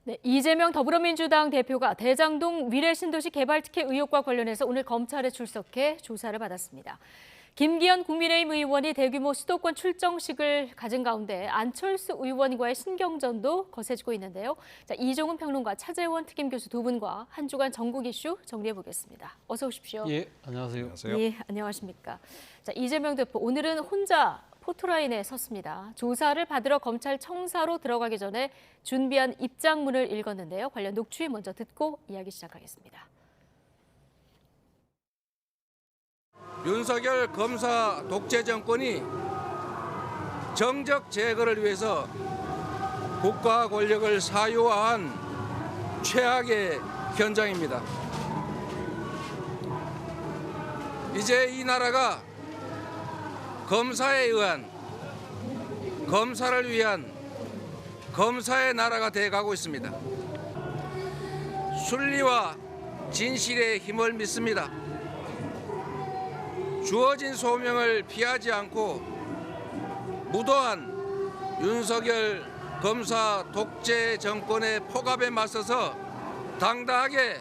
네, 이재명 더불어민주당 대표가 대장동 위례신도시 개발 특혜 의혹과 관련해서 오늘 검찰에 출석해 조사를 받았습니다. 김기현 국민의힘 의원이 대규모 수도권 출정식을 가진 가운데 안철수 의원과의 신경전도 거세지고 있는데요. 자, 이종훈 평론가, 차재원 특임교수 두 분과 한 주간 전국 이슈 정리해 보겠습니다. 어서 오십시오. 예, 안녕하세요. 예, 안녕하십니까. 자, 이재명 대표 오늘은 혼자 포토라인에 섰습니다. 조사를 받으러 검찰 청사로 들어가기 전에 준비한 입장문을 읽었는데요. 관련 녹취 먼저 듣고 이야기 시작하겠습니다. 윤석열 검사 독재 정권이 정적 제거를 위해서 국가 권력을 사유화한 최악의 현장입니다. 이제 이 나라가 검사에 의한, 검사를 위한 검사의 나라가 돼가고 있습니다. 순리와 진실의 힘을 믿습니다. 주어진 소명을 피하지 않고 무도한 윤석열 검사 독재 정권의 폭압에 맞서서 당당하게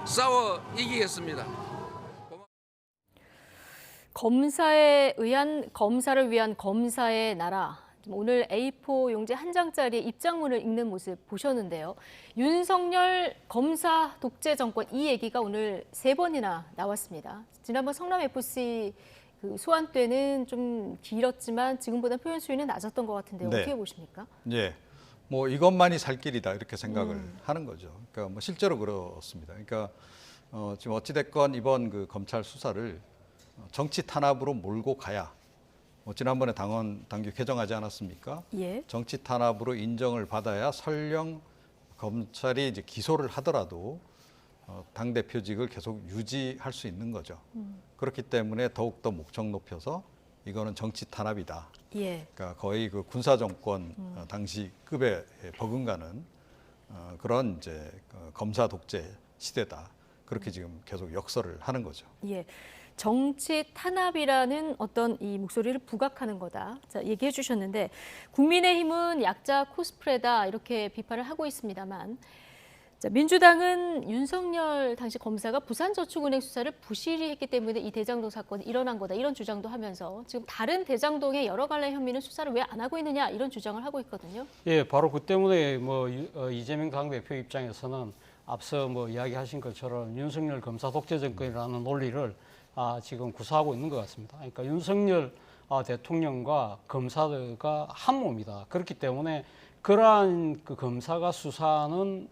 싸워 이기겠습니다. 검사를 위한 검사의 나라. 오늘 A4 용지 한 장짜리 입장문을 읽는 모습 보셨는데요. 윤석열 검사 독재 정권 이 얘기가 오늘 3번이나 나왔습니다. 지난번 성남FC 소환 때는 좀 길었지만 지금보다 표현 수위는 낮았던 것 같은데요. 네. 어떻게 보십니까? 예, 뭐 이것만이 살 길이다 이렇게 생각을 하는 거죠. 그러니까 뭐 실제로 그렇습니다. 그러니까 지금 어찌 됐건 이번 그 검찰 수사를 정치 탄압으로 몰고 가야. 지난번에 당규 개정하지 않았습니까? 예. 정치 탄압으로 인정을 받아야 설령 검찰이 이제 기소를 하더라도 당 대표직을 계속 유지할 수 있는 거죠. 그렇기 때문에 더욱 더 목청 높여서 이거는 정치 탄압이다. 예. 그러니까 거의 그 군사 정권 당시 급에 버금가는 그런 이제 검사 독재 시대다. 그렇게 지금 계속 역설을 하는 거죠. 예. 정치 탄압이라는 어떤 이 목소리를 부각하는 거다. 자, 얘기해 주셨는데 국민의힘은 약자 코스프레다 이렇게 비판을 하고 있습니다만 자, 민주당은 윤석열 당시 검사가 부산저축은행 수사를 부실히 했기 때문에 이 대장동 사건이 일어난 거다 이런 주장도 하면서 지금 다른 대장동의 여러 갈래 혐의는 수사를 왜 안 하고 있느냐 이런 주장을 하고 있거든요. 예, 바로 그 때문에 이재명 당대표 입장에서는 앞서 이야기하신 것처럼 윤석열 검사 독재 정권이라는 논리를 지금 구사하고 있는 것 같습니다. 그러니까 윤석열 대통령과 검사가 한 몸이다. 그렇기 때문에 그러한 그 검사가 수사는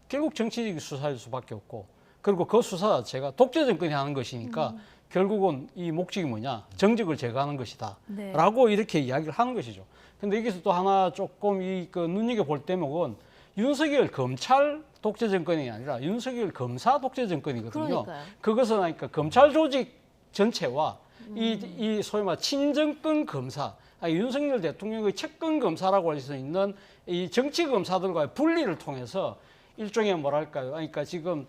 결국 정치적 수사일 수밖에 없고, 그리고 그 수사 자체가 독재 정권이 하는 것이니까 결국은 이 목적이 뭐냐, 정적을 제거하는 것이다. 네. 라고 이렇게 이야기를 하는 것이죠. 근데 여기서 또 하나 조금 눈여겨볼 대목은 윤석열 검찰 독재 정권이 아니라 윤석열 검사 독재 정권이거든요. 그러니까요. 그것은 그러니까 검찰 조직 전체와 이 소위 말 친정권 검사, 윤석열 대통령의 측근 검사라고 할 수 있는 이 정치 검사들과의 분리를 통해서 일종의 뭐랄까요? 그러니까 지금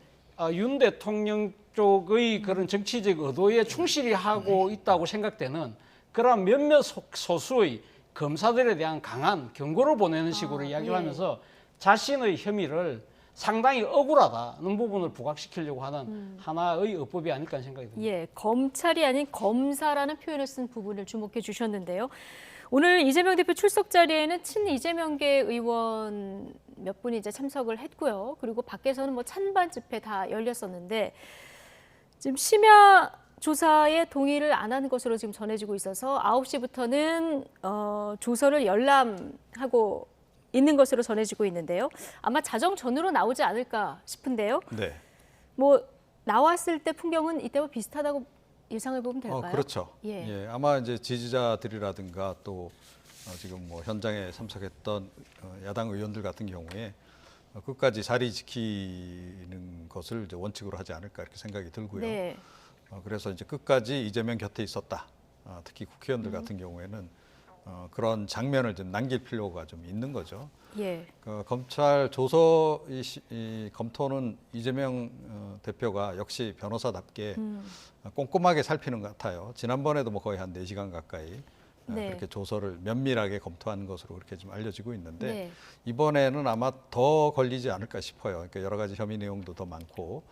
윤 대통령 쪽의 그런 정치적 의도에 충실히 하고 있다고 생각되는 그런 몇몇 소수의 검사들에 대한 강한 경고를 보내는 식으로 이야기를 예. 하면서 자신의 혐의를 상당히 억울하다는 부분을 부각시키려고 하는 하나의 어법이 아닐까 하는 생각이 듭니다. 예, 검찰이 아닌 검사라는 표현을 쓴 부분을 주목해 주셨는데요. 오늘 이재명 대표 출석 자리에는 친 이재명계 의원 몇 분이 이제 참석을 했고요. 그리고 밖에서는 찬반 집회 다 열렸었는데 지금 심야 조사에 동의를 안 하는 것으로 지금 전해지고 있어서 9시부터는 조서를 열람하고 있는 것으로 전해지고 있는데요. 아마 자정전으로 나오지 않을까 싶은데요. 네. 나왔을 때 풍경은 이때와 비슷하다고 예상해 보면 될까요? 그렇죠. 예. 예, 아마 이제 지지자들이라든가 또 지금 현장에 참석했던 야당 의원들 같은 경우에 끝까지 자리 지키는 것을 이제 원칙으로 하지 않을까 이렇게 생각이 들고요. 네. 그래서 이제 끝까지 이재명 곁에 있었다. 특히 국회의원들 같은 경우에는 그런 장면을 좀 남길 필요가 좀 있는 거죠. 예. 검찰 조서 이 검토는 이재명 대표가 역시 변호사답게 꼼꼼하게 살피는 것 같아요. 지난번에도 거의 한 4시간 가까이 네. 그렇게 조서를 면밀하게 검토한 것으로 그렇게 좀 알려지고 있는데 네. 이번에는 아마 더 걸리지 않을까 싶어요. 그러니까 여러 가지 혐의 내용도 더 많고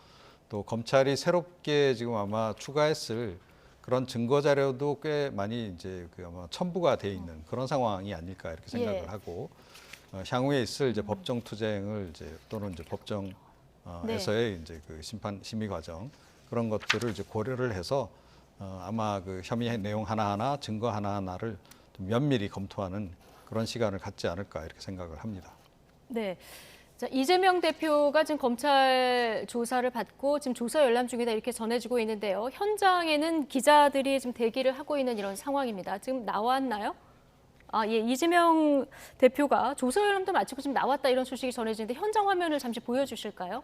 또 검찰이 새롭게 지금 아마 추가했을 그런 증거 자료도 꽤 많이 이제 그 아마 첨부가 돼 있는 그런 상황이 아닐까 이렇게 생각을 예. 하고 향후에 있을 이제 법정 투쟁을 이제 또는 이제 법정 에서의 이제 그 심의 과정 그런 것들을 이제 고려를 해서 아마 그 혐의 내용 하나하나 증거 하나하나를 좀 면밀히 검토하는 그런 시간을 갖지 않을까 이렇게 생각을 합니다. 네. 자, 이재명 대표가 지금 검찰 조사를 받고 지금 조사 열람 중이다 이렇게 전해지고 있는데요. 현장에는 기자들이 지금 대기를 하고 있는 이런 상황입니다. 지금 나왔나요? 예, 이재명 대표가 조사 열람도 마치고 지금 나왔다 이런 소식이 전해지는데 현장 화면을 잠시 보여주실까요?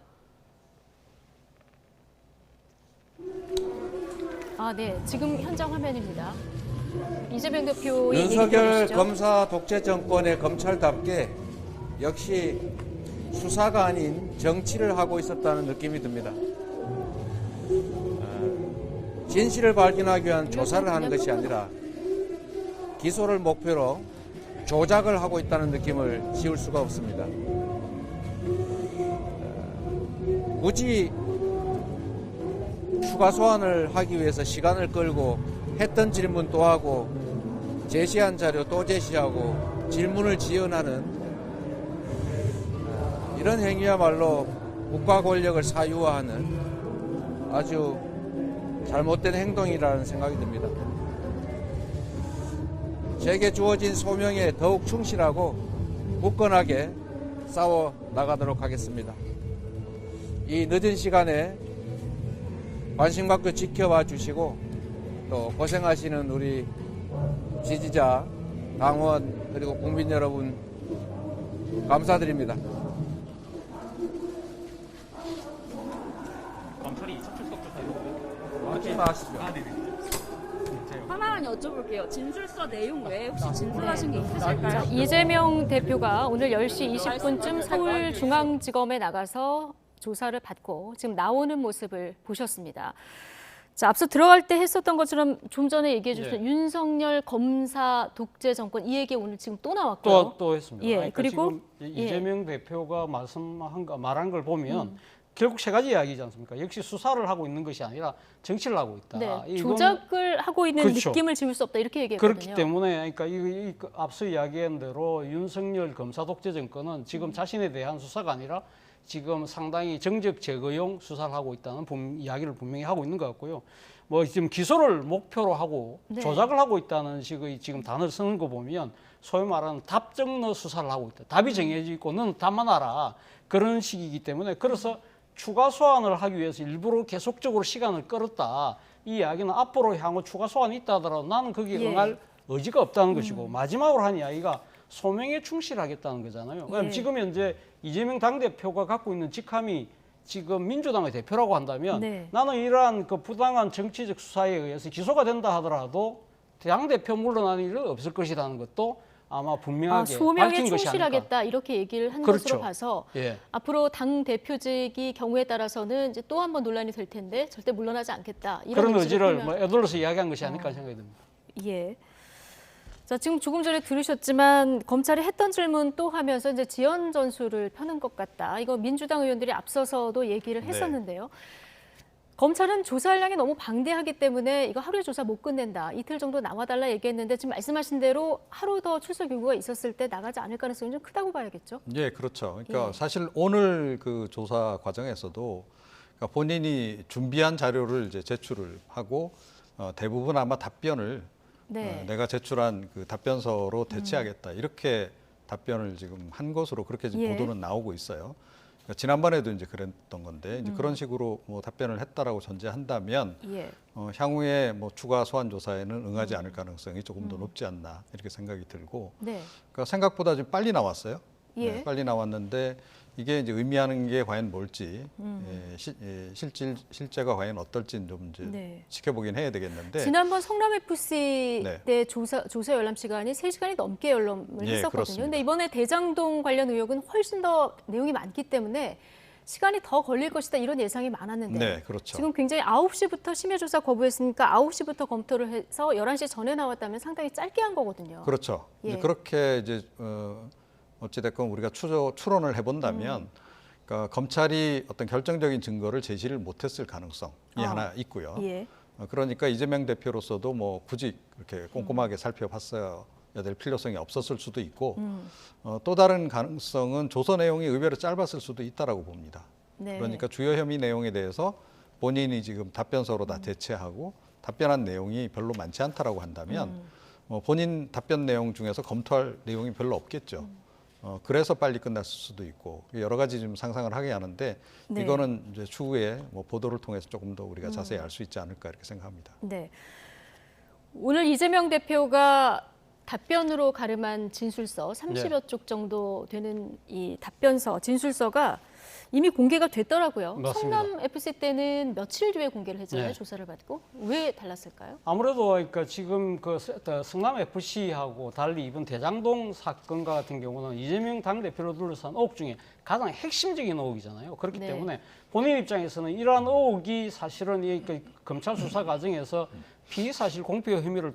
네, 지금 현장 화면입니다. 이재명 대표의 얘기 윤석열 들어보시죠. 검사 독재 정권의 검찰답게 역시 수사가 아닌 정치를 하고 있었다는 느낌이 듭니다. 진실을 발견하기 위한 조사를 하는 것이 아니라 기소를 목표로 조작을 하고 있다는 느낌을 지울 수가 없습니다. 굳이 추가 소환을 하기 위해서 시간을 끌고 했던 질문 또 하고 제시한 자료 또 제시하고 질문을 지연하는 이런 행위야말로 국가 권력을 사유화하는 아주 잘못된 행동이라는 생각이 듭니다. 제게 주어진 소명에 더욱 충실하고 굳건하게 싸워 나가도록 하겠습니다. 이 늦은 시간에 관심 갖고 지켜봐 주시고 또 고생하시는 우리 지지자, 당원 그리고 국민 여러분 감사드립니다. 검찰이 이차 출석 조사 하지 마시죠. 하나만 여쭤볼게요. 진술서 내용 외에 혹시 진술하신 게 있으실까요? 이재명 대표가 오늘 10시 20분쯤 서울중앙지검에 나가서 조사를 받고 지금 나오는 모습을 보셨습니다. 자, 앞서 들어갈 때 했었던 것처럼 좀 전에 얘기해 주신 윤석열 검사 독재 정권 이 얘기 오늘 지금 또 나왔고요. 또 했습니다. 예, 그러니까 그리고 지금 이재명 대표가 말한 걸 보면 결국 세 가지 이야기지 않습니까? 역시 수사를 하고 있는 것이 아니라 정치를 하고 있다. 네, 이거는 조작을 하고 있는 그렇죠. 느낌을 지울 수 없다 이렇게 얘기했거든요. 그렇기 때문에 그러니까 이 앞서 이야기한 대로 윤석열 검사 독재 정권은 지금 자신에 대한 수사가 아니라 지금 상당히 정적 제거용 수사를 하고 있다는 이야기를 분명히 하고 있는 것 같고요. 뭐 지금 기소를 목표로 하고 네. 조작을 하고 있다는 식의 지금 단어를 쓰는 거 보면 소위 말하는 답정너 수사를 하고 있다. 답이 정해져 있고 너는 답만 알아. 그런 식이기 때문에 그래서 추가 소환을 하기 위해서 일부러 계속적으로 시간을 끌었다. 이 이야기는 앞으로 향후 추가 소환이 있다 하더라도 나는 거기에 예. 응할 의지가 없다는 것이고 마지막으로 한 이야기가 소명에 충실하겠다는 거잖아요. 그럼 예. 지금 현재 이재명 당대표가 갖고 있는 직함이 지금 민주당의 대표라고 한다면 네. 나는 이러한 그 부당한 정치적 수사에 의해서 기소가 된다 하더라도 당대표 물러나는 일은 없을 것이라는 것도 아마 분명하게 소명에 밝힌 것이 아닐까. 충실하겠다 이렇게 얘기를 한 그렇죠. 것으로 봐서 예. 앞으로 당 대표직이 경우에 따라서는 이제 또 한 번 논란이 될 텐데 절대 물러나지 않겠다. 이런 그런 의지를 표명- 뭐 애들로서 이야기한 것이 아닐까 생각이 듭니다. 예. 자, 지금 조금 전에 들으셨지만 검찰이 했던 질문 또 하면서 이제 지연 전술을 펴는 것 같다. 이거 민주당 의원들이 앞서서도 얘기를 네. 했었는데요. 검찰은 조사량이 너무 방대하기 때문에 이거 하루에 조사 못 끝낸다. 이틀 정도 나와달라 얘기했는데 지금 말씀하신 대로 하루 더 출석 요구가 있었을 때 나가지 않을 가능성이 좀 크다고 봐야겠죠. 예, 그렇죠. 그러니까 예. 사실 오늘 그 조사 과정에서도 그러니까 본인이 준비한 자료를 이제 제출을 하고 대부분 아마 답변을 네. 내가 제출한 그 답변서로 대체하겠다 이렇게 답변을 지금 한 것으로 그렇게 지금 예. 보도는 나오고 있어요. 그러니까 지난번에도 이제 그랬던 건데 이제 그런 식으로 뭐 답변을 했다라고 전제한다면 예. 향후에 뭐 추가 소환 조사에는 응하지 않을 가능성이 조금 더 높지 않나 이렇게 생각이 들고 네. 그러니까 생각보다 좀 빨리 나왔어요. 예. 네, 빨리 나왔는데 이게 이제 의미하는 게 과연 뭘지 실제가 과연 어떨지는 좀 이제 네. 지켜보긴 해야 되겠는데 지난번 성남 FC 네. 때 조사 열람 시간이 3시간이 넘게 열람을 예, 했었거든요. 그렇습니다. 근데 이번에 대장동 관련 의혹은 훨씬 더 내용이 많기 때문에 시간이 더 걸릴 것이다 이런 예상이 많았는데 네, 그렇죠. 지금 굉장히 9시부터 심야 조사 거부했으니까 9시부터 검토를 해서 11시 전에 나왔다면 상당히 짧게 한 거거든요. 그렇죠. 예. 이제 그렇게 이제 어찌됐건 우리가 추론을 해본다면 그러니까 검찰이 어떤 결정적인 증거를 제시를 못했을 가능성이 하나 있고요. 예. 그러니까 이재명 대표로서도 뭐 굳이 그렇게 꼼꼼하게 살펴봤어야 될 필요성이 없었을 수도 있고 또 다른 가능성은 조서 내용이 의외로 짧았을 수도 있다라고 봅니다. 네. 그러니까 주요 혐의 내용에 대해서 본인이 지금 답변서로 다 대체하고 답변한 내용이 별로 많지 않다라고 한다면 본인 답변 내용 중에서 검토할 내용이 별로 없겠죠. 그래서 빨리 끝났을 수도 있고 여러 가지 좀 상상을 하게 하는데 네. 이거는 이제 추후에 뭐 보도를 통해서 조금 더 우리가 자세히 알 수 있지 않을까 이렇게 생각합니다. 네. 오늘 이재명 대표가 답변으로 가름한 진술서 30여 쪽 정도 되는 이 답변서, 진술서가 이미 공개가 됐더라고요. 맞습니다. 성남 FC 때는 며칠 뒤에 공개를 했잖아요. 네. 조사를 받고. 왜 달랐을까요? 아무래도 그러니까 지금 그 성남 FC하고 달리 이번 대장동 사건과 같은 경우는 이재명 당대표를 둘러싼 의혹 중에 가장 핵심적인 의혹이잖아요. 그렇기 네. 때문에 본인 입장에서는 이러한 의혹이 사실은 이 검찰 수사 과정에서 피의사실 공표 혐의를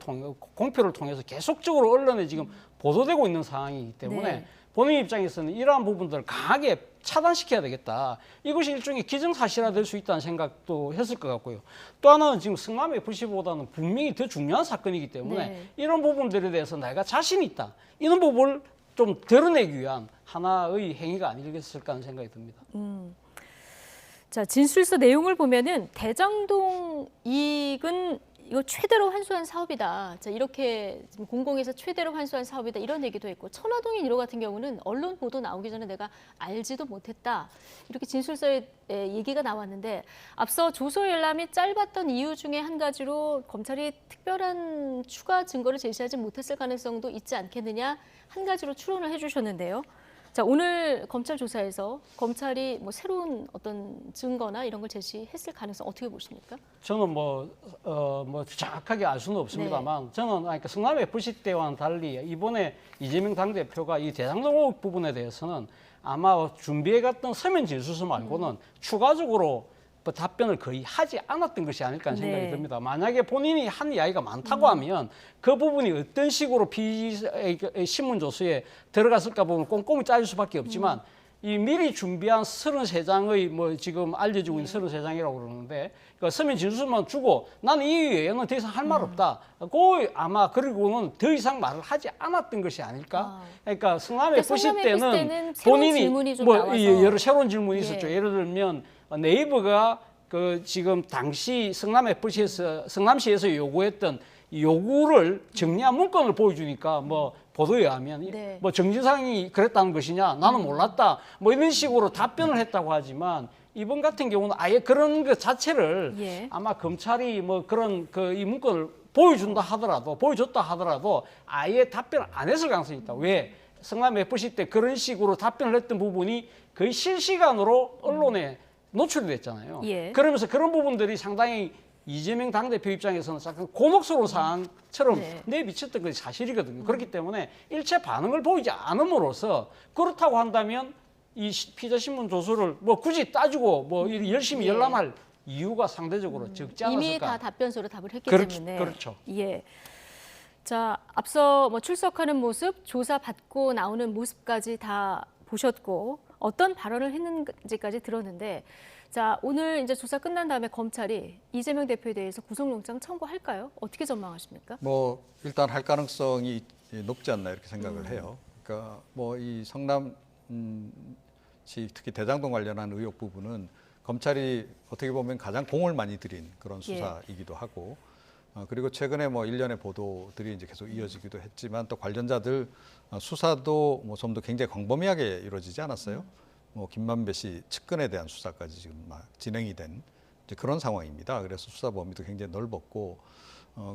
공표를 통해서 계속적으로 언론에 지금 보도되고 있는 상황이기 때문에 네. 본인 입장에서는 이러한 부분들을 강하게 차단시켜야 되겠다. 이것이 일종의 기정사실화될 수 있다는 생각도 했을 것 같고요. 또 하나는 지금 성남 FC보다는 분명히 더 중요한 사건이기 때문에 네. 이런 부분들에 대해서 내가 자신 있다. 이런 부분을 좀 드러내기 위한 하나의 행위가 아니겠을까 하는 생각이 듭니다. 자, 진술서 내용을 보면은 대장동 이익은 이거 최대로 환수한 사업이다. 자, 이렇게 지금 공공에서 최대로 환수한 사업이다. 이런 얘기도 했고 천화동인 1호 같은 경우는 언론 보도 나오기 전에 내가 알지도 못했다. 이렇게 진술서에 얘기가 나왔는데 앞서 조서 열람이 짧았던 이유 중에 한 가지로 검찰이 특별한 추가 증거를 제시하지 못했을 가능성도 있지 않겠느냐 한 가지로 추론을 해주셨는데요. 자, 오늘 검찰 조사에서 검찰이 뭐 새로운 어떤 증거나 이런 걸 제시했을 가능성 어떻게 보십니까? 저는 뭐 정확하게 알 수는 없습니다만 저는 그러니까 성남 FC 때와는 달리 이번에 이재명 당대표가 이 대장동 의혹 부분에 대해서는 아마 준비해갔던 서면 진술서 말고는 추가적으로 뭐 답변을 거의 하지 않았던 것이 아닐까 하는 생각이 네. 듭니다. 만약에 본인이 한 이야기가 많다고 하면 그 부분이 어떤 식으로 신문 조서에 들어갔을까 부분을 꼼꼼히 따질 수밖에 없지만 이 미리 준비한 33장의 뭐 지금 알려지고 있는 33장이라고 그러는데 그러니까 서면 진술만 주고 나는 이 외에는 더 이상 할 말 없다. 그 아마 그리고는 더 이상 말을 하지 않았던 것이 아닐까. 그러니까 성남 그러니까 FC 성남 FC 때는 때는 새로운 본인이 질문이 좀 뭐 나와서. 여러 새로운 질문이 예. 있었죠. 예를 들면 네이버가 그 지금 당시 성남 FC에서 성남시에서 요구했던 요구를 정리한 문건을 보여주니까 뭐 보도에 의하면 네. 뭐 정진상이 그랬다는 것이냐 나는 몰랐다 뭐 이런 식으로 답변을 했다고 하지만 이번 같은 경우는 아예 그런 것 자체를 예. 아마 검찰이 뭐 그런 그 이 문건을 보여줬다 하더라도 아예 답변을 안 했을 가능성이 있다. 왜? 성남 FC 때 그런 식으로 답변을 했던 부분이 거의 실시간으로 언론에 노출이 됐잖아요. 예. 그러면서 그런 부분들이 상당히 이재명 당대표 입장에서는 약간 곤혹스러운 상황처럼 네. 내비쳤던 것이 사실이거든요. 그렇기 때문에 일체 반응을 보이지 않음으로써 그렇다고 한다면 이 피자신문 조서를 뭐 굳이 따지고 뭐 열심히 예. 열람할 이유가 상대적으로 적지 않았을까. 이미 다 답변서로 답을 했기 때문에. 그렇죠. 예. 자, 앞서 뭐 출석하는 모습, 조사 받고 나오는 모습까지 다 보셨고 어떤 발언을 했는지까지 들었는데 자, 오늘 이제 조사 끝난 다음에 검찰이 이재명 대표에 대해서 구속영장 청구할까요? 어떻게 전망하십니까? 뭐 일단 할 가능성이 높지 않나 이렇게 생각을 해요. 그러니까 뭐 이 성남 시 특히 대장동 관련한 의혹 부분은 검찰이 어떻게 보면 가장 공을 많이 들인 그런 수사이기도 하고 그리고 최근에 뭐 일련의 보도들이 이제 계속 이어지기도 했지만 또 관련자들 수사도 뭐 좀 더 굉장히 광범위하게 이루어지지 않았어요. 뭐 김만배 씨 측근에 대한 수사까지 지금 막 진행이 된 이제 그런 상황입니다. 그래서 수사 범위도 굉장히 넓었고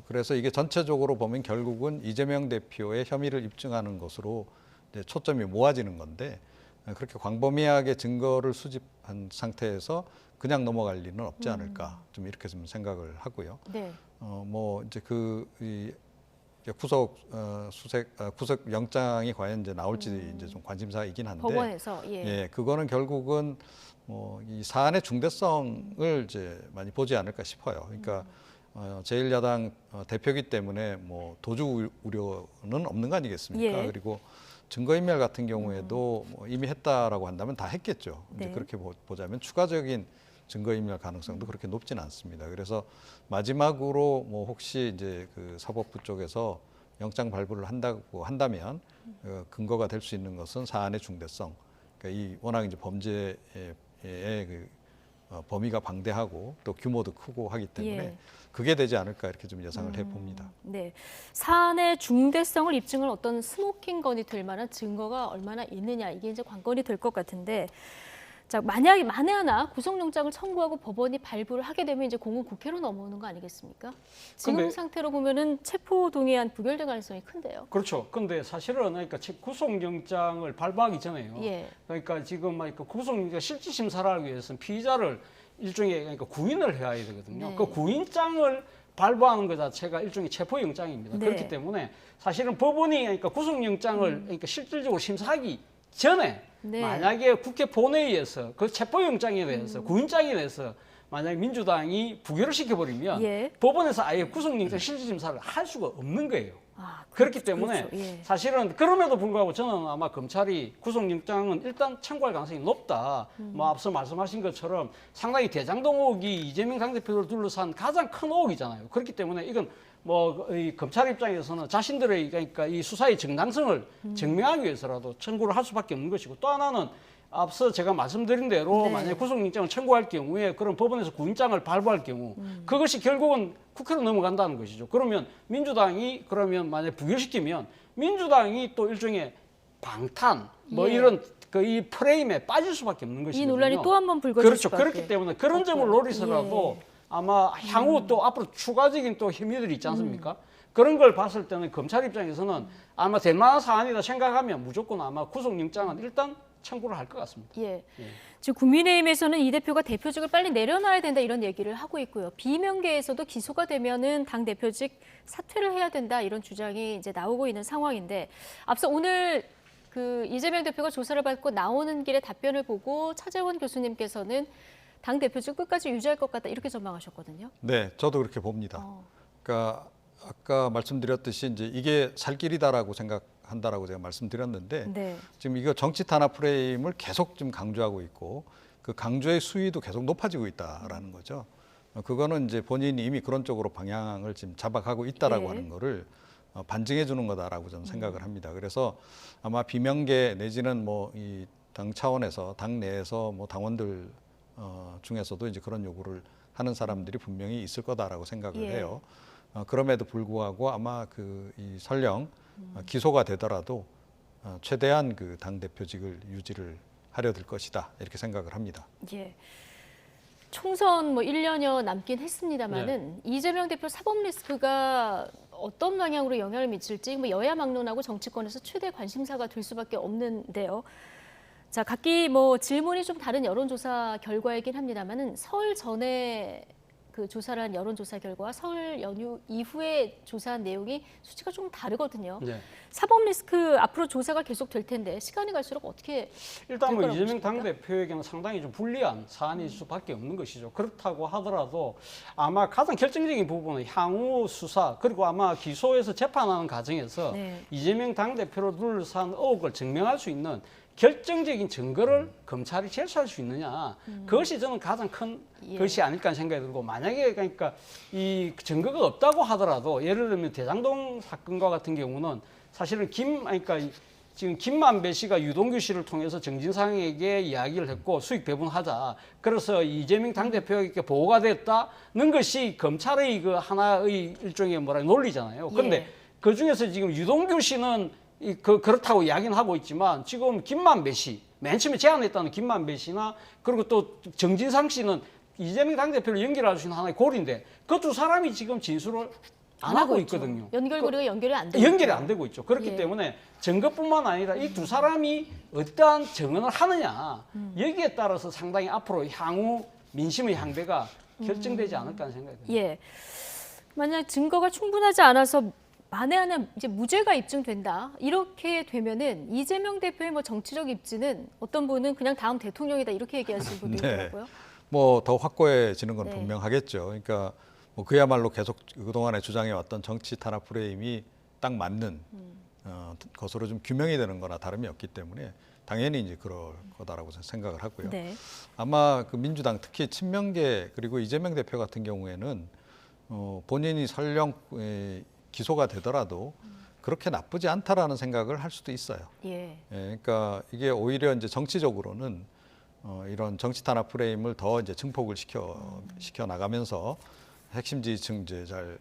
그래서 이게 전체적으로 보면 결국은 이재명 대표의 혐의를 입증하는 것으로 이제 초점이 모아지는 건데 그렇게 광범위하게 증거를 수집한 상태에서 그냥 넘어갈 리는 없지 않을까 좀 이렇게 좀 생각을 하고요. 네. 뭐 이제 구속 구속 영장이 과연 이제 나올지 이제 좀 관심사이긴 한데 법원에서 예, 그거는 결국은 이 사안의 중대성을 이제 많이 보지 않을까 싶어요. 그러니까 제1야당 대표이기 때문에 뭐 도주 우려는 없는 거 아니겠습니까? 예. 그리고 증거인멸 같은 경우에도 뭐 이미 했다라고 한다면 다 했겠죠. 네. 이제 그렇게 보자면 추가적인 증거인멸 가능성도 그렇게 높지는 않습니다. 그래서 마지막으로 뭐 혹시 이제 그 사법부 쪽에서 영장 발부를 한다고 한다면 근거가 될 수 있는 것은 사안의 중대성. 그러니까 이 워낙 이제 범죄의 그 범위가 방대하고 또 규모도 크고 하기 때문에 예. 그게 되지 않을까 이렇게 좀 예상을 해봅니다. 네, 사안의 중대성을 입증할 어떤 스모킹건이 될 만한 증거가 얼마나 있느냐 이게 이제 관건이 될 것 같은데, 자 만약에 만에 하나 구속영장을 청구하고 법원이 발부를 하게 되면 이제 공은 국회로 넘어오는 거 아니겠습니까? 지금 근데- 상태로 보면은 체포동의안 부결될 가능성이 큰데요. 그렇죠. 근데 사실은 그러니까 구속영장을 발부하기 전에요. 예. 그러니까 지금 그러니까 구속영장 실질 심사를 하기 위해서는 피의자를 일종의 그러니까 구인을 해야 되거든요. 네. 그 구인장을 발부하는 것 자체가 일종의 체포영장입니다. 네. 그렇기 때문에 사실은 법원이 그러니까 구속영장을 그러니까 실질적으로 심사하기 전에 네. 만약에 국회 본회의에서 그 체포영장에 대해서 구인장에 대해서 만약에 민주당이 부결을 시켜버리면 예. 법원에서 아예 구속영장 실질심사를 할 수가 없는 거예요. 아, 그렇기 때문에 그렇죠. 예. 사실은 그럼에도 불구하고 저는 아마 검찰이 구속영장은 일단 청구할 가능성이 높다. 뭐 앞서 말씀하신 것처럼 상당히 대장동 의혹이 이재명 당대표를 둘러싼 가장 큰 의혹이잖아요. 그렇기 때문에 이건 뭐 이 검찰 입장에서는 자신들의 그러니까 이 수사의 정당성을 증명하기 위해서라도 청구를 할 수밖에 없는 것이고, 또 하나는 앞서 제가 말씀드린 대로 네. 만약에 구속영장을 청구할 경우에 그런 법원에서 구인장을 발부할 경우 그것이 결국은 국회로 넘어간다는 것이죠. 그러면 민주당이 그러면 만약에 부결시키면 민주당이 또 일종의 방탄 뭐 예. 이런 그 이 프레임에 빠질 수밖에 없는 것이거든요. 이 논란이 또 한 번 불거질 그렇죠. 수밖에 그렇기 때문에 그런 점을 없고요. 노리서라도 예. 아마 향후 또 앞으로 추가적인 또 혐의들이 있지 않습니까? 그런 걸 봤을 때는 검찰 입장에서는 아마 될 만한 사안이다 생각하면 무조건 아마 구속영장은 일단 청구를 할 것 같습니다. 예. 지금 국민의힘에서는 이 대표가 대표직을 빨리 내려놔야 된다 이런 얘기를 하고 있고요. 비명계에서도 기소가 되면은 당 대표직 사퇴를 해야 된다 이런 주장이 이제 나오고 있는 상황인데, 앞서 오늘 그 이재명 대표가 조사를 받고 나오는 길에 답변을 보고 차재원 교수님께서는 당 대표직 끝까지 유지할 것 같다 이렇게 전망하셨거든요. 네, 저도 그렇게 봅니다. 그러니까 아까 말씀드렸듯이 이제 이게 살 길이다라고 생각한다라고 제가 말씀드렸는데 네. 지금 이거 정치 탄압 프레임을 계속 좀 강조하고 있고 그 강조의 수위도 계속 높아지고 있다라는 거죠. 그거는 이제 본인이 이미 그런 쪽으로 방향을 지금 잡아가고 있다라고 예. 하는 거를 반증해 주는 거다라고 저는 생각을 합니다. 그래서 아마 비명계 내지는 뭐 이 당 차원에서 당 내에서 뭐 당원들 중에서도 이제 그런 요구를 하는 사람들이 분명히 있을 거다라고 생각을 예. 해요. 그럼에도 불구하고 아마 그 이 설령 기소가 되더라도 최대한 그 당 대표직을 유지를 하려 들 것이다 이렇게 생각을 합니다. 예. 총선 뭐 1년여 남긴 했습니다만은 이재명 대표 사법 리스크가 어떤 방향으로 영향을 미칠지 뭐 여야 막론하고 정치권에서 최대 관심사가 될 수밖에 없는데요. 자, 각기 뭐 질문이 좀 다른 여론조사 결과이긴 합니다만은 설 전에 그 조사를 한 여론조사 결과와 설 연휴 이후에 조사한 내용이 수치가 좀 다르거든요. 네. 사법 리스크 앞으로 조사가 계속 될 텐데 시간이 갈수록 어떻게 일단 뭐 될 거라고 이재명 보십니까? 당대표에게는 상당히 좀 불리한 사안일 수밖에 없는 것이죠. 그렇다고 하더라도 아마 가장 결정적인 부분은 향후 수사 그리고 아마 기소에서 재판하는 과정에서 네. 이재명 당대표를 둘러싼 의혹을 증명할 수 있는 결정적인 증거를 검찰이 제출할 수 있느냐, 그것이 저는 가장 큰 예. 것이 아닐까 하는 생각이 들고, 만약에 그러니까 이 증거가 없다고 하더라도 예를 들면 대장동 사건과 같은 경우는 사실은 그러니까 지금 김만배 씨가 유동규 씨를 통해서 정진상에게 이야기를 했고 수익 배분하자. 그래서 이재명 당대표에게 보고가 됐다는 것이 검찰의 그 하나의 일종의 논리잖아요. 그런데 예. 그 중에서 지금 유동규 씨는 그렇다고 이야기는 하고 있지만 지금 김만배 씨, 맨 처음에 제안했다는 김만배 씨나 그리고 또 정진상 씨는 이재명 당대표를 연결할 수 있는 하나의 고리인데 그 두 사람이 지금 진술을 안 하고 있죠. 있거든요. 연결고리가 연결이 안 되고 연결이 있죠. 안 되고 있죠. 그렇기 예. 때문에 증거뿐만 아니라 이 두 사람이 어떠한 증언을 하느냐 여기에 따라서 상당히 앞으로 향후 민심의 향배가 결정되지 않을까 하는 생각이 듭니다. 예. 만약 증거가 충분하지 않아서 만에 하나 이제 무죄가 입증된다. 이렇게 되면은 이재명 대표의 뭐 정치적 입지는 어떤 분은 그냥 다음 대통령이다 이렇게 얘기하시는 분도 네. 있더라고요. 뭐 더 확고해지는 건 네. 분명하겠죠. 그러니까 뭐 그야말로 계속 그동안에 주장해왔던 정치 탄압 프레임이 딱 맞는 것으로 좀 규명이 되는 거나 다름이 없기 때문에 당연히 이제 그럴 거다라고 생각을 하고요. 네. 아마 그 민주당 특히 친명계 그리고 이재명 대표 같은 경우에는 본인이 설령 기소가 되더라도 그렇게 나쁘지 않다라는 생각을 할 수도 있어요. 예. 그러니까 이게 오히려 이제 정치적으로는 이런 정치 탄압 프레임을 더 이제 증폭을 시켜 나가면서 핵심 지지층 이제 잘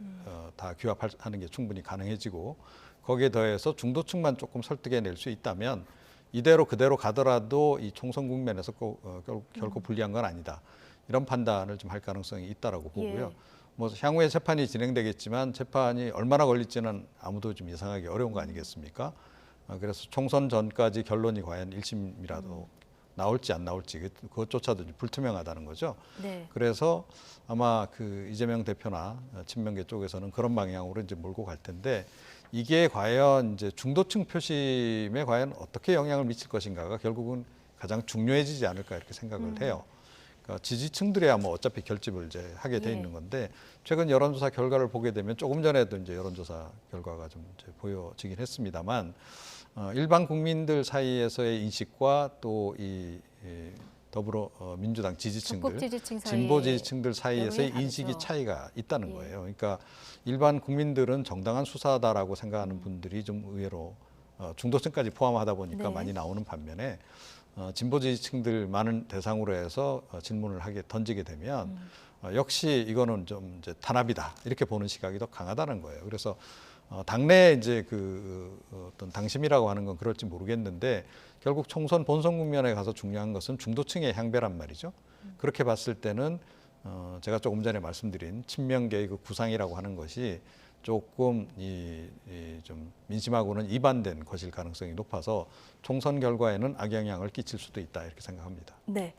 다 규합하는 게 충분히 가능해지고 거기에 더해서 중도층만 조금 설득해낼 수 있다면 이대로 그대로 가더라도 이 총선 국면에서 결코 불리한 건 아니다. 이런 판단을 좀 할 가능성이 있다라고 보고요. 예. 뭐 향후에 재판이 진행되겠지만 재판이 얼마나 걸릴지는 아무도 좀 예상하기 어려운 거 아니겠습니까? 그래서 총선 전까지 결론이 과연 1심이라도 나올지 안 나올지 그것조차도 불투명하다는 거죠. 네. 그래서 아마 그 이재명 대표나 친명계 쪽에서는 그런 방향으로 이제 몰고 갈 텐데 이게 과연 이제 중도층 표심에 과연 어떻게 영향을 미칠 것인가가 결국은 가장 중요해지지 않을까 이렇게 생각을 해요. 그러니까 지지층들이야 뭐 어차피 결집을 이제 하게 돼 예. 있는 건데 최근 여론조사 결과를 보게 되면 조금 전에도 이제 여론조사 결과가 좀 이제 보여지긴 했습니다만 일반 국민들 사이에서의 인식과 또 이 더불어 민주당 지지층들, 적극 지지층 사이에 진보 지지층들 사이에서의 여론이 인식이 다르죠. 차이가 있다는 예. 거예요. 그러니까 일반 국민들은 정당한 수사다라고 생각하는 분들이 좀 의외로 중도층까지 포함하다 보니까 네. 많이 나오는 반면에 진보 지지층들 많은 대상으로 해서 질문을 던지게 되면 역시 이거는 좀 이제 탄압이다 이렇게 보는 시각이 더 강하다는 거예요. 그래서 당내 이제 그 어떤 당심이라고 하는 건 그럴지 모르겠는데 결국 총선 본선 국면에 가서 중요한 것은 중도층의 향배란 말이죠. 그렇게 봤을 때는 제가 조금 전에 말씀드린 친명계의 그 구상이라고 하는 것이 조금 좀 민심하고는 이반된 것일 가능성이 높아서 총선 결과에는 악영향을 끼칠 수도 있다 이렇게 생각합니다. 네.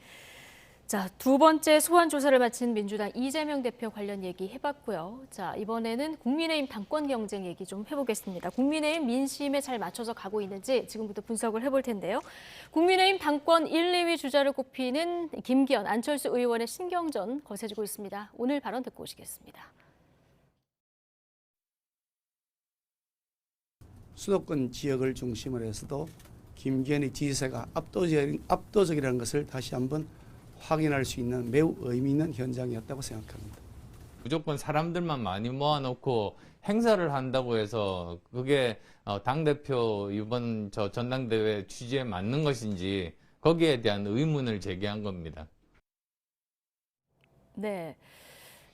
자, 두 번째 소환 조사를 마친 민주당 이재명 대표 관련 얘기 해봤고요. 자, 이번에는 국민의힘 당권 경쟁 얘기 좀 해보겠습니다. 국민의힘 민심에 잘 맞춰서 가고 있는지 지금부터 분석을 해볼 텐데요. 국민의힘 당권 1, 2위 주자를 꼽히는 김기현, 안철수 의원의 신경전 거세지고 있습니다. 오늘 발언 듣고 오시겠습니다. 수도권 지역을 중심으로 해서도 김기현의 지지세가 압도적이라는 것을 다시 한번 확인할 수 있는 매우 의미 있는 현장이었다고 생각합니다. 무조건 사람들만 많이 모아놓고 행사를 한다고 해서 그게 당대표 이번 전당대회 취지에 맞는 것인지 거기에 대한 의문을 제기한 겁니다. 네.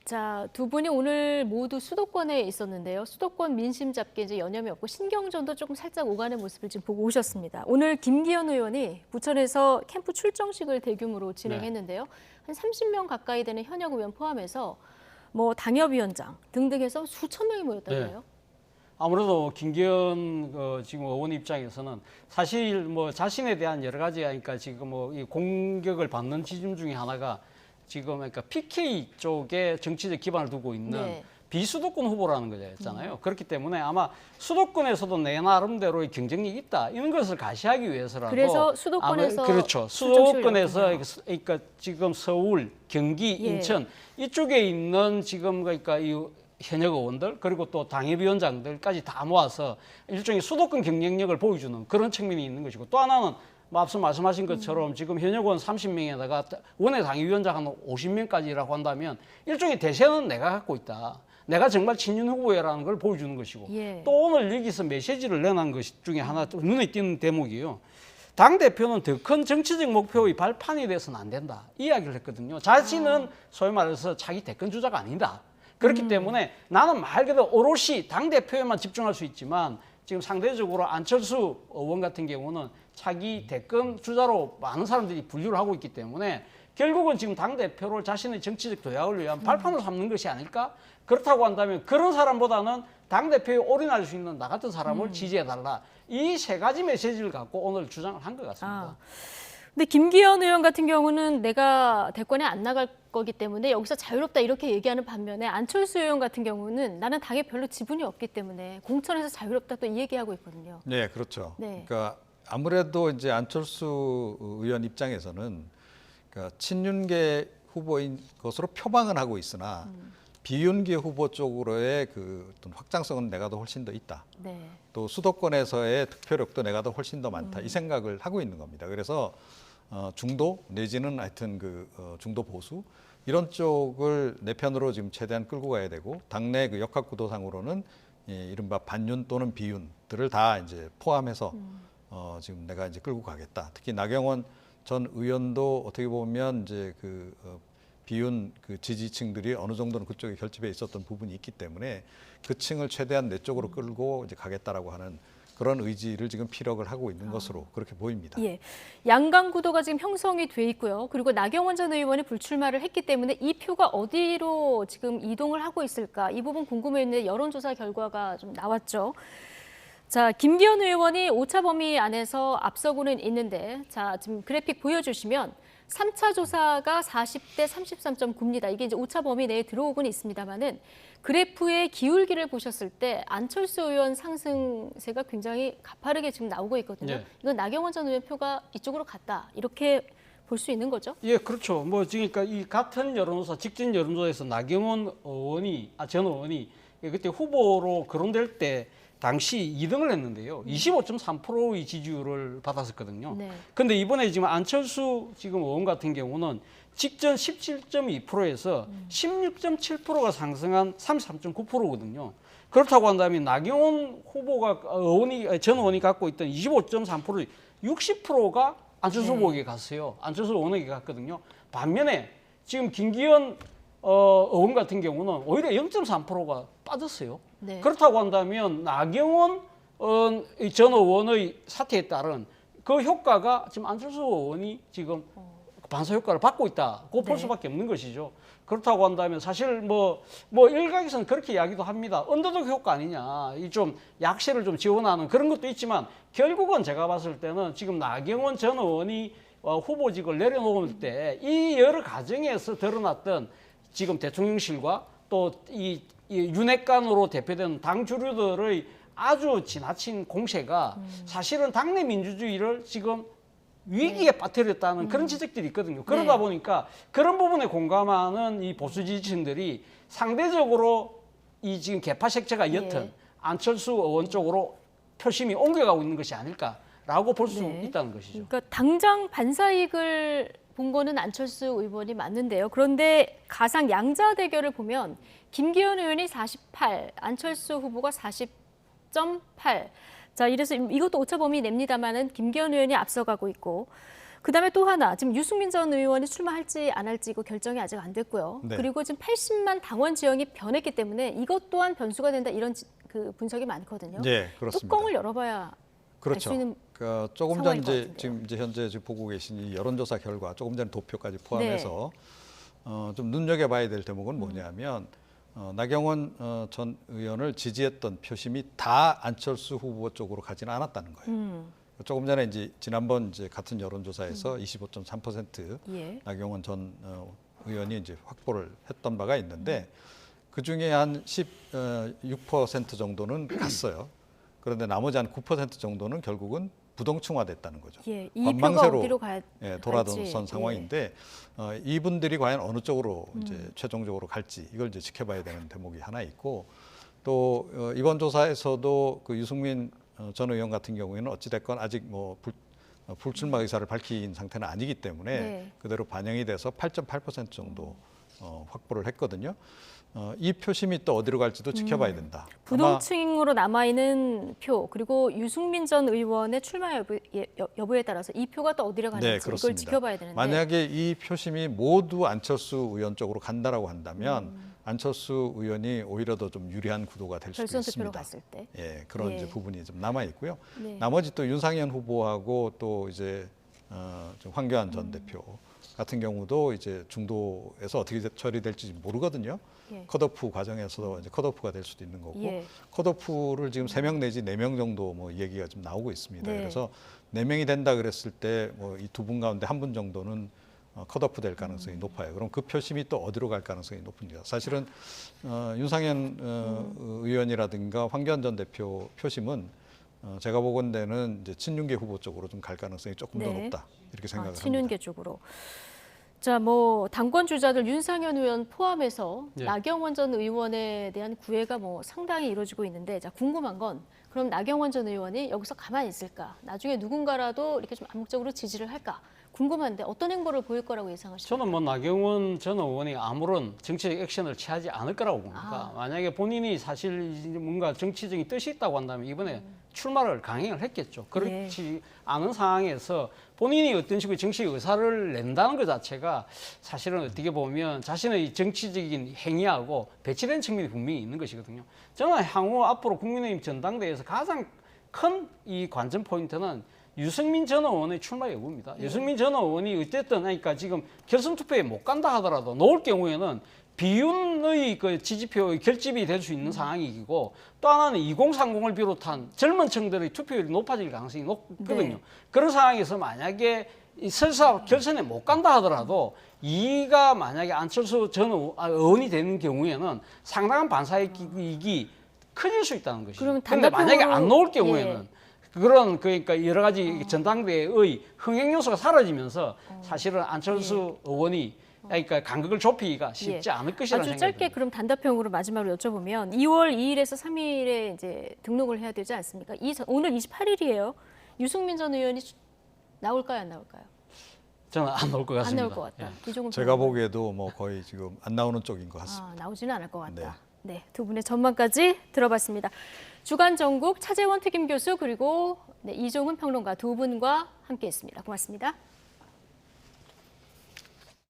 자, 두 분이 오늘 모두 수도권에 있었는데요. 수도권 민심 잡기에 이제 여념이 없고 신경전도 조금 살짝 오가는 모습을 지금 보고 오셨습니다. 오늘 김기현 의원이 부천에서 캠프 출정식을 대규모로 진행했는데요. 한 30명 가까이 되는 현역 의원 포함해서 뭐 당협위원장 등등 해서 수천 명이 모였다고요. 네. 아무래도 김기현 지금 의원 입장에서는 사실 뭐 자신에 대한 여러 가지 그러니까 지금 뭐 이 공격을 받는 지점 중에 하나가 지금 그러니까 PK 쪽에 정치적 기반을 두고 있는 네. 비수도권 후보라는 거잖아요. 그렇기 때문에 아마 수도권에서도 내 나름대로의 경쟁력이 있다. 이런 것을 가시하기 위해서라도 그래서 수도권에서 그렇죠. 출정식을 수도권에서 열었군요. 그러니까 지금 서울, 경기, 예. 인천 이쪽에 있는 지금 그러니까 이 현역 의원들 그리고 또 당협위원장들까지 다 모아서 일종의 수도권 경쟁력을 보여주는 그런 측면이 있는 것이고 또 하나는 뭐 앞서 말씀하신 것처럼 지금 현역 의원 30명에다가 원외 당협위원장 한 50명까지라고 한다면 일종의 대세는 내가 갖고 있다. 내가 정말 친윤 후보야라는 걸 보여주는 것이고 예. 또 오늘 여기서 메시지를 내놓은 것 중에 하나 또 눈에 띄는 대목이에요. 당대표는 더 큰 정치적 목표의 발판이 돼서는 안 된다. 이야기를 했거든요. 자신은 소위 말해서 자기 대권 주자가 아니다. 그렇기 때문에 나는 말 그대로 오롯이 당대표에만 집중할 수 있지만 지금 상대적으로 안철수 의원 같은 경우는 차기 대권 주자로 많은 사람들이 분류를 하고 있기 때문에 결국은 지금 당대표를 자신의 정치적 도약을 위한 발판을 삼는 것이 아닐까? 그렇다고 한다면 그런 사람보다는 당대표에 올인할 수 있는 나 같은 사람을 지지해달라. 이 세 가지 메시지를 갖고 오늘 주장을 한 것 같습니다. 근데 김기현 의원 같은 경우는 내가 대권에 안 나갈 거기 때문에 여기서 자유롭다 이렇게 얘기하는 반면에 안철수 의원 같은 경우는 나는 당에 별로 지분이 없기 때문에 공천에서 자유롭다 또 이 얘기하고 있거든요. 네, 그렇죠. 네. 그러니까 아무래도 이제 안철수 의원 입장에서는 그러니까 친윤계 후보인 것으로 표방은 하고 있으나 비윤계 후보 쪽으로의 그 어떤 확장성은 내가 더 훨씬 더 있다. 네. 또 수도권에서의 득표력도 내가 더 훨씬 더 많다. 이 생각을 하고 있는 겁니다. 그래서 중도 내지는 하여튼 중도 보수 이런 쪽을 내 편으로 지금 최대한 끌고 가야 되고 당내 그 역학 구도상으로는 이른바 반윤 또는 비윤들을 다 이제 포함해서 지금 내가 이제 끌고 가겠다. 특히 나경원 전 의원도 어떻게 보면 이제 비윤 지지층들이 어느 정도는 그쪽에 결집해 있었던 부분이 있기 때문에 그 층을 최대한 내 쪽으로 끌고 이제 가겠다라고 하는 그런 의지를 지금 피력을 하고 있는 것으로 그렇게 보입니다. 예, 양강 구도가 지금 형성이 돼 있고요. 그리고 나경원 전 의원이 불출마를 했기 때문에 이 표가 어디로 지금 이동을 하고 있을까? 이 부분 궁금했는데 여론조사 결과가 좀 나왔죠. 자, 김기현 의원이 오차 범위 안에서 앞서고는 있는데, 자, 지금 그래픽 보여주시면 3차 조사가 40대 33.9입니다. 이게 이제 오차 범위 내에 들어오고는 있습니다만은 그래프의 기울기를 보셨을 때 안철수 의원 상승세가 굉장히 가파르게 지금 나오고 있거든요. 네. 이건 나경원 전 의원 표가 이쪽으로 갔다. 이렇게 볼 수 있는 거죠? 예, 그렇죠. 뭐 그러니까 이 같은 여론조사, 직전 여론조사에서 나경원 의원이 전 의원이 그때 후보로 거론될 때 당시 2등을 했는데요. 25.3%의 지지율을 받았었거든요. 네. 근데 이번에 지금 안철수 지금 의원 같은 경우는 직전 17.2%에서 16.7%가 상승한 33.9%거든요. 그렇다고 한다면 나경원 후보가 전 의원이 갖고 있던 25.3% 60%가 안철수 후보에게 갔어요. 안철수 의원에게 갔거든요. 반면에 지금 김기현 의원 같은 경우는 오히려 0.3%가 빠졌어요. 네. 그렇다고 한다면 나경원 전 의원의 사태에 따른 그 효과가 지금 안철수 의원이 지금 반사 효과를 받고 있다고 볼 네. 수밖에 없는 것이죠. 그렇다고 한다면 사실 뭐 일각에서는 그렇게 이야기도 합니다. 언더독 효과 아니냐, 이 좀 약세를 좀 지원하는 그런 것도 있지만 결국은 제가 봤을 때는 지금 나경원 전 의원이 후보직을 내려놓을 때 이 여러 과정에서 드러났던 지금 대통령실과 또 이 윤핵관으로 대표되는 당 주류들의 아주 지나친 공세가 사실은 당내 민주주의를 지금 위기에 빠뜨렸다는 그런 지적들이 있거든요. 그러다 보니까 그런 부분에 공감하는 이 보수 지지층들이 상대적으로 이 지금 개파 색채가 옅은 안철수 의원 쪽으로 표심이 옮겨가고 있는 것이 아닐까라고 볼 수 있다는 것이죠. 그러니까 당장 반사이익을 본 거는 안철수 의원이 맞는데요. 그런데 가상 양자 대결을 보면 김기현 의원이 48, 안철수 후보가 40.8. 자, 이래서 이것도 오차 범위 냅니다만은 김기현 의원이 앞서가고 있고, 그다음에 또 하나 지금 유승민 전 의원이 출마할지 안 할지 이거 결정이 아직 안 됐고요. 네. 그리고 지금 80만 당원 지형이 변했기 때문에 이것 또한 변수가 된다 이런 그 분석이 많거든요. 네, 그렇습니다. 뚜껑을 열어봐야 그렇죠. 알 수 있는 그러니까 조금 전 상황인 것 이제 같은데요. 지금 현재 지금 보고 계신 이 여론조사 결과 조금 전 도표까지 포함해서 좀 눈여겨봐야 될 대목은 뭐냐면 나경원 전 의원을 지지했던 표심이 다 안철수 후보 쪽으로 가지는 않았다는 거예요. 조금 전에 이제 지난번 이제 같은 여론조사에서 25.3% 예. 나경원 전 의원이 이제 확보를 했던 바가 있는데 그 중에 한 16% 정도는 갔어요. 그런데 나머지 한 9% 정도는 결국은 부동층화됐다는 거죠. 예, 이 표가 어디로 돌아선 갈지. 상황인데 이분들이 과연 어느 쪽으로 이제 최종적으로 갈지 이걸 이제 지켜봐야 되는 대목이 하나 있고 또 이번 조사에서도 그 유승민 전 의원 같은 경우에는 어찌됐건 아직 뭐 불출마 의사를 밝힌 상태는 아니기 때문에 그대로 반영이 돼서 8.8% 정도 확보를 했거든요. 이 표심이 또 어디로 갈지도 지켜봐야 된다. 부동층으로 남아있는 표 그리고 유승민 전 의원의 출마 여부에 따라서 이 표가 또 어디로 가는지 이걸 그렇습니다. 지켜봐야 되는데 만약에 이 표심이 모두 안철수 의원 쪽으로 간다라고 한다면 안철수 의원이 오히려 더 좀 유리한 구도가 될 수도 결선 투표로 있습니다. 갔을 때. 예, 그런 이제 부분이 좀 남아 있고요. 네. 나머지 또 윤상현 후보하고 또 이제 좀 황교안 전 대표 같은 경우도 이제 중도에서 어떻게 처리될지 모르거든요. 예. 컷오프 과정에서도 이제 컷오프가 될 수도 있는 거고 예. 컷오프를 지금 3명 내지 4명 정도 뭐 얘기가 좀 나오고 있습니다. 네. 그래서 4명이 된다 그랬을 때 뭐 이 두 분 가운데 한 분 정도는 컷오프 될 가능성이 높아요. 그럼 그 표심이 또 어디로 갈 가능성이 높습니다. 사실은 윤상현 의원이라든가 황교안 전 대표 표심은 제가 보건대는 이제 친윤계 후보 쪽으로 좀 갈 가능성이 조금 더 네. 높다 이렇게 생각을 합니다. 친윤계 쪽으로. 자, 뭐 당권 주자들 윤상현 의원 포함해서 예. 나경원 전 의원에 대한 구애가 뭐 상당히 이루어지고 있는데, 자, 궁금한 건 그럼 나경원 전 의원이 여기서 가만히 있을까? 나중에 누군가라도 이렇게 좀 암묵적으로 지지를 할까? 궁금한데 어떤 행보를 보일 거라고 예상하십니까? 저는 뭐 나경원 전 의원이 아무런 정치적 액션을 취하지 않을 거라고 봅니다. 만약에 본인이 사실 뭔가 정치적인 뜻이 있다고 한다면 이번에 출마를 강행을 했겠죠. 그렇지 않은 상황에서 본인이 어떤 식으로 정치 의사를 낸다는 것 자체가 사실은 어떻게 보면 자신의 정치적인 행위하고 배치된 측면이 분명히 있는 것이거든요. 저는 향후 앞으로 국민의힘 전당대회에서 가장 큰 이 관전 포인트는 유승민 전 의원의 출마 여부입니다. 유승민 전 의원이 어쨌든 그러니까 지금 결선 투표에 못 간다 하더라도 놓을 경우에는 비윤의 그 지지표의 결집이 될 수 있는 상황이고, 또 하나는 2030을 비롯한 젊은 층들의 투표율이 높아질 가능성이 높거든요. 네. 그런 상황에서 만약에 이 설사 결선에 못 간다 하더라도 이가 만약에 안철수 전 의원이 되는 경우에는 상당한 반사이익이 커질 수 있다는 것이죠. 그러면 그런데 만약에 안 놓을 단답형으로- 경우에는 그런 그러니까 여러 가지 전당대회의 흥행 요소가 사라지면서 사실은 안철수 의원이 그러니까 간극을 좁히기가 쉽지 않을 것이라는 아주 생각이 짧게 듭니다. 그럼 단답형으로 마지막으로 여쭤보면 2월 2일에서 3일에 이제 등록을 해야 되지 않습니까? 오늘 28일이에요. 유승민 전 의원이 나올까요, 안 나올까요? 저는 안 나올 것 안 같습니다. 나올 것 같다. 예. 이종훈 제가 평론가. 보기에도 뭐 거의 지금 안 나오는 쪽인 것 같습니다. 나오지는 않을 것 같다. 네, 두 분의 전망까지 들어봤습니다. 주간 전국 차재원 특임 교수 그리고 이종훈 평론가 두 분과 함께했습니다. 고맙습니다.